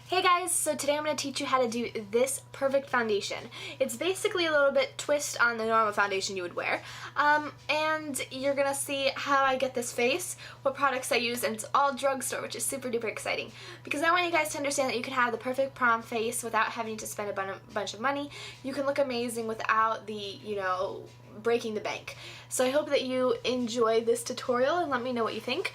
Hey guys, so today I'm going to teach you how to do this perfect foundation. It's basically a little bit twist on the normal foundation you would wear. And you're going to see how I get this face, what products I use, and it's all drugstore, which is super duper exciting. Because I want you guys to understand that you can have the perfect prom face without having to spend a bunch of money. You can look amazing without the, breaking the bank. So I hope that you enjoy this tutorial and let me know what you think.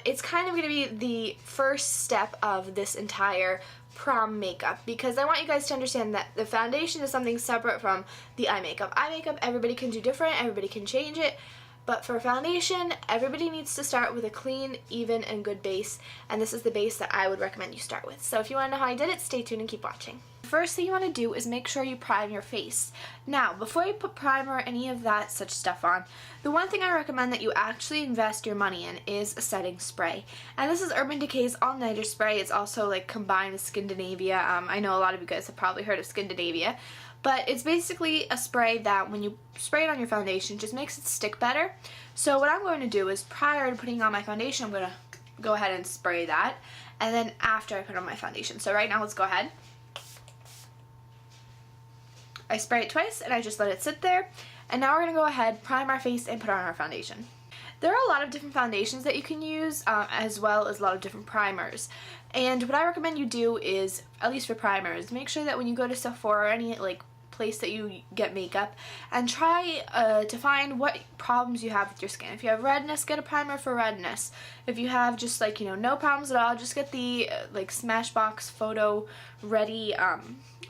It's kind of going to be the first step of this entire prom makeup because I want you guys to understand that the foundation is something separate from the eye makeup. Eye makeup, everybody can do different, everybody can change it, but for foundation, everybody needs to start with a clean, even, and good base, and this is the base that I would recommend you start with. So if you want to know how I did it, stay tuned and keep watching. First thing you want to do is make sure you prime your face. Now, before you put primer or any of that such stuff on, the one thing I recommend that you actually invest your money in is a setting spray. And this is Urban Decay's All Nighter Spray. It's also like combined with Skindinavia. I know a lot of you guys have probably heard of Skindinavia. But it's basically a spray that when you spray it on your foundation just makes it stick better. So what I'm going to do is prior to putting on my foundation, I'm going to go ahead and spray that. And then after I put on my foundation. So right now let's go ahead. I spray it twice and I just let it sit there. And now we're going to go ahead, prime our face, and put on our foundation. There are a lot of different foundations that you can use, as well as a lot of different primers. And what I recommend you do is, at least for primers, make sure that when you go to Sephora or any place that you get makeup, and try to find what problems you have with your skin. If you have redness, get a primer for redness. If you have just no problems at all, just get the Smashbox Photo Ready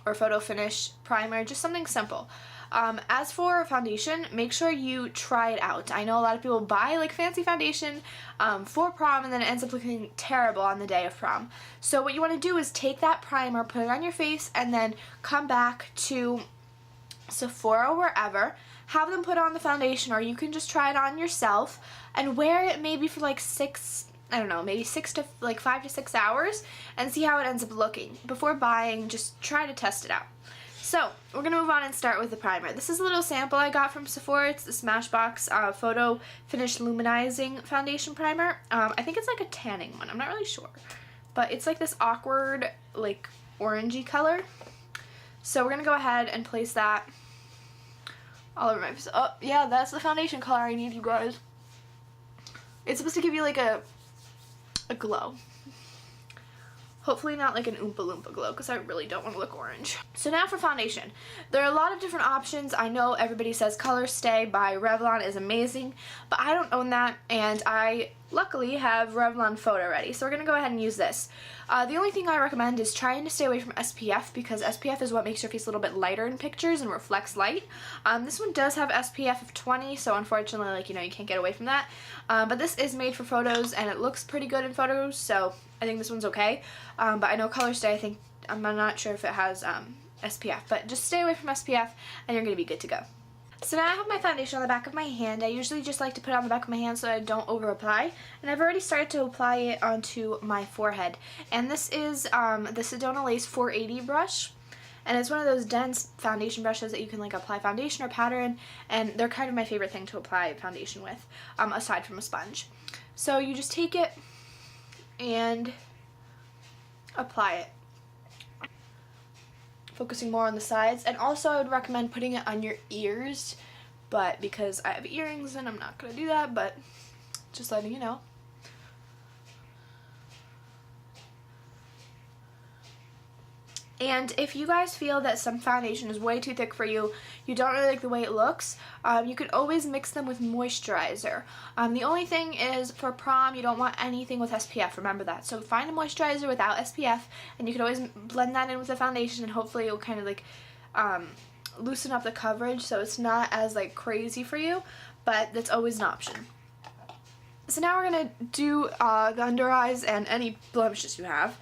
or Photo Finish primer, just something simple. As for foundation, make sure you try it out. I know a lot of people buy fancy foundation for prom and then it ends up looking terrible on the day of prom. So what you want to do is take that primer, put it on your face, and then come back to Sephora or wherever, have them put on the foundation, or you can just try it on yourself and wear it maybe for maybe 5 to 6 hours and see how it ends up looking. Before buying, just try to test it out. So, we're going to move on and start with the primer. This is a little sample I got from Sephora. It's the Smashbox Photo Finish Luminizing Foundation Primer. I think it's a tanning one. I'm not really sure. But it's this awkward, orangey color. So, we're going to go ahead and place that all over my face. Oh, yeah, that's the foundation color I need, you guys. It's supposed to give you a glow. Hopefully not an Oompa Loompa glow, because I really don't want to look orange. So now for foundation. There are a lot of different options. I know everybody says Color Stay by Revlon is amazing, but I don't own that, and I luckily have Revlon Photo Ready, so we're going to go ahead and use this. The only thing I recommend is trying to stay away from SPF, because SPF is what makes your face a little bit lighter in pictures and reflects light. This one does have SPF of 20, so unfortunately, you can't get away from that. But this is made for photos, and it looks pretty good in photos, so I think this one's okay. But I know Color Stay, I'm not sure if it has SPF, but just stay away from SPF, and you're going to be good to go. So now I have my foundation on the back of my hand. I usually just like to put it on the back of my hand so I don't over apply. And I've already started to apply it onto my forehead. And this is the Sedona Lace 480 brush. And it's one of those dense foundation brushes that you can apply foundation or powder in. And they're kind of my favorite thing to apply foundation with, aside from a sponge. So you just take it and apply it. Focusing more on the sides, and also I would recommend putting it on your ears, but because I have earrings and I'm not going to do that, but just letting you know. And if you guys feel that some foundation is way too thick for you, you don't really like the way it looks, you can always mix them with moisturizer. The only thing is for prom, you don't want anything with SPF, remember that. So find a moisturizer without SPF, and you can always blend that in with the foundation, and hopefully it will kind of loosen up the coverage so it's not as crazy for you, but that's always an option. So now we're going to do the under eyes and any blemishes you have.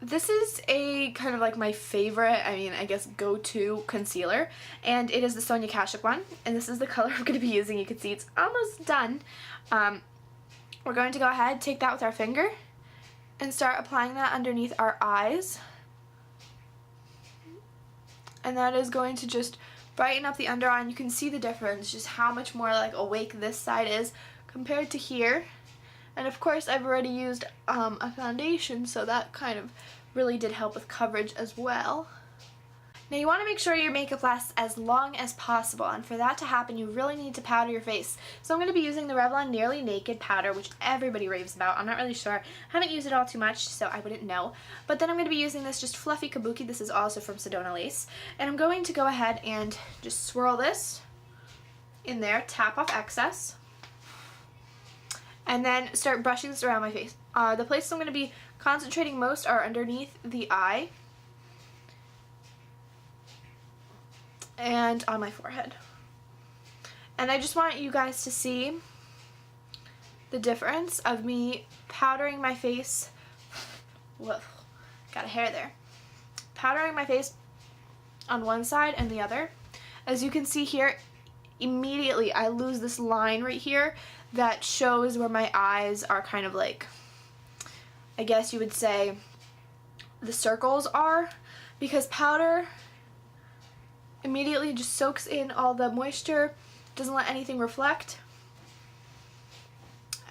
This is a kind of my favorite, I guess go-to concealer, and it is the Sonia Kashuk one, and this is the color I'm going to be using. You can see it's almost done. We're going to go ahead, take that with our finger, and start applying that underneath our eyes. And that is going to just brighten up the under eye, and you can see the difference, just how much more awake this side is compared to here. And of course I've already used a foundation, so that kind of really did help with coverage as well. Now you want to make sure your makeup lasts as long as possible, and for that to happen you really need to powder your face. So I'm going to be using the Revlon Nearly Naked powder, which everybody raves about. I'm not really sure. I haven't used it all too much, so I wouldn't know. But then I'm going to be using this just fluffy kabuki. This is also from Sedona Lace. And I'm going to go ahead and just swirl this in there, tap off excess, and then start brushing this around my face. The places I'm going to be concentrating most are underneath the eye and on my forehead. And I just want you guys to see the difference of me powdering my face. Whoa, got a hair there. Powdering my face on one side and the other. As you can see here, immediately I lose this line right here that shows where my eyes are kind of like, I guess you would say, the circles are, because powder immediately just soaks in all the moisture, doesn't let anything reflect,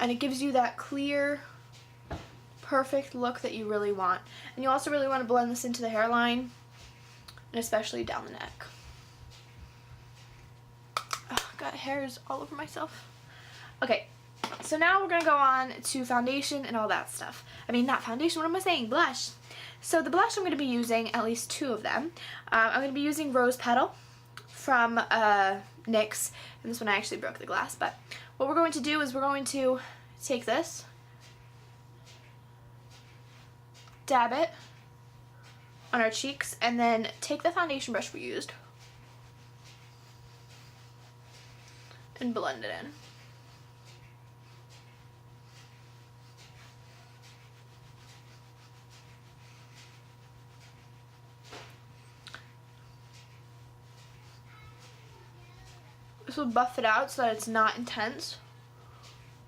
and it gives you that clear, perfect look that you really want. And you also really want to blend this into the hairline, and especially down the neck. Oh, got hairs all over myself. Okay, so now we're going to go on to foundation and all that stuff. I mean, not foundation, what am I saying? Blush. So the blush I'm going to be using at least 2 of them. I'm going to be using Rose Petal from NYX, and this one I actually broke the glass, but what we're going to do is we're going to take this, dab it on our cheeks, and then take the foundation brush we used and blend it in. This will buff it out so that it's not intense,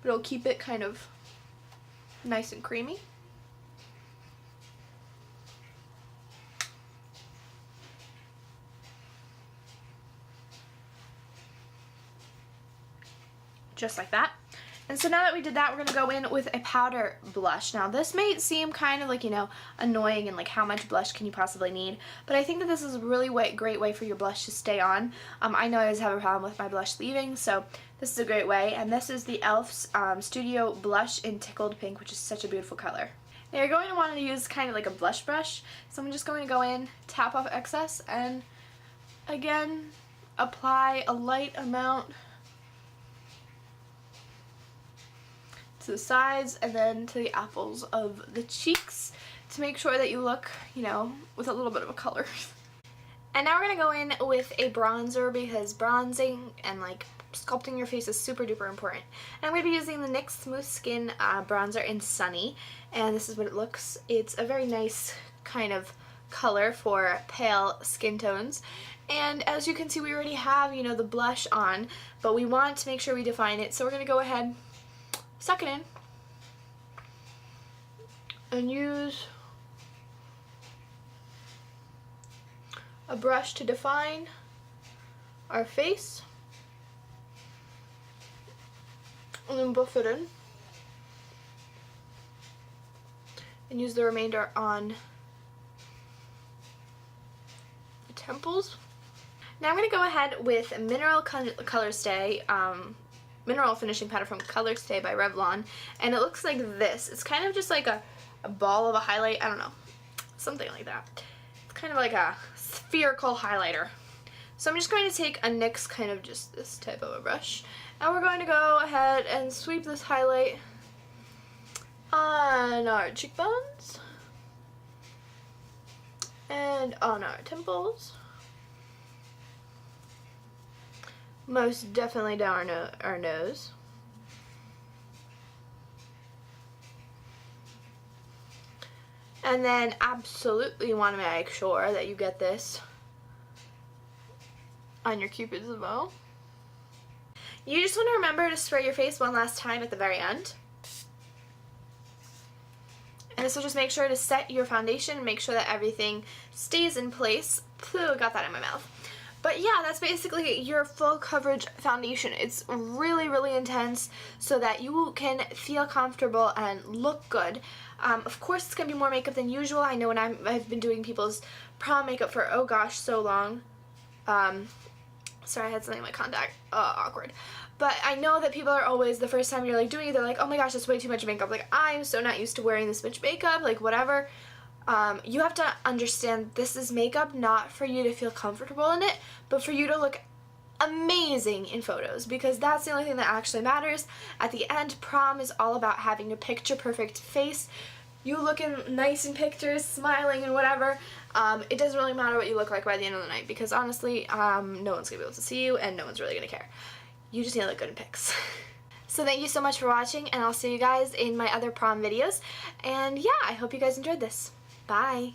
but it'll keep it kind of nice and creamy. Just like that. And so now that we did that, we're going to go in with a powder blush. Now this may seem kind of like, you know, annoying and like how much blush can you possibly need, but I think that this is a really great way for your blush to stay on. I know I always have a problem with my blush leaving, so this is a great way. And this is the e.l.f.'s Studio Blush in Tickled Pink, which is such a beautiful color. Now you're going to want to use kind of like a blush brush, so I'm just going to go in, tap off excess, and again apply a light amount to the sides and then to the apples of the cheeks to make sure that you look, you know, with a little bit of a color. And now we're going to go in with a bronzer, because bronzing and like sculpting your face is super duper important. And I'm going to be using the NYX Smooth Skin bronzer in Sunny, and this is what it looks. It's a very nice kind of color for pale skin tones. And as you can see, we already have, you know, the blush on, but we want to make sure we define it, so we're going to go ahead, suck it in, and use a brush to define our face, and then buff it in, and use the remainder on the temples. Now I'm going to go ahead with Mineral Color Stay, Mineral Finishing Powder from Color Stay by Revlon, and it looks like this. It's kind of just like a ball of a highlight, I don't know, something like that. It's kind of like a spherical highlighter. So I'm just going to take a NYX kind of just this type of a brush, and we're going to go ahead and sweep this highlight on our cheekbones and on our temples. Most definitely down our nose. And then absolutely want to make sure that you get this on your cupids as well. You just want to remember to spray your face one last time at the very end. And this will just make sure to set your foundation and make sure that everything stays in place. Phew, got that in my mouth. But yeah, that's basically your full coverage foundation. It's really, really intense so that you can feel comfortable and look good. Of course, it's going to be more makeup than usual. I know when I've been doing people's prom makeup for, oh gosh, so long. Sorry, I had something in my contact. Awkward. But I know that people are always, the first time you're like doing it, they're like, oh my gosh, that's way too much makeup. Like, I'm so not used to wearing this much makeup, like whatever. You have to understand this is makeup not for you to feel comfortable in it, but for you to look amazing in photos, because that's the only thing that actually matters. At the end, prom is all about having a picture perfect face. You looking nice in pictures, smiling and whatever. It doesn't really matter what you look like by the end of the night, because honestly, no one's gonna be able to see you and no one's really gonna care. You just need to look good in pics. So thank you so much for watching, and I'll see you guys in my other prom videos. And yeah, I hope you guys enjoyed this. Bye.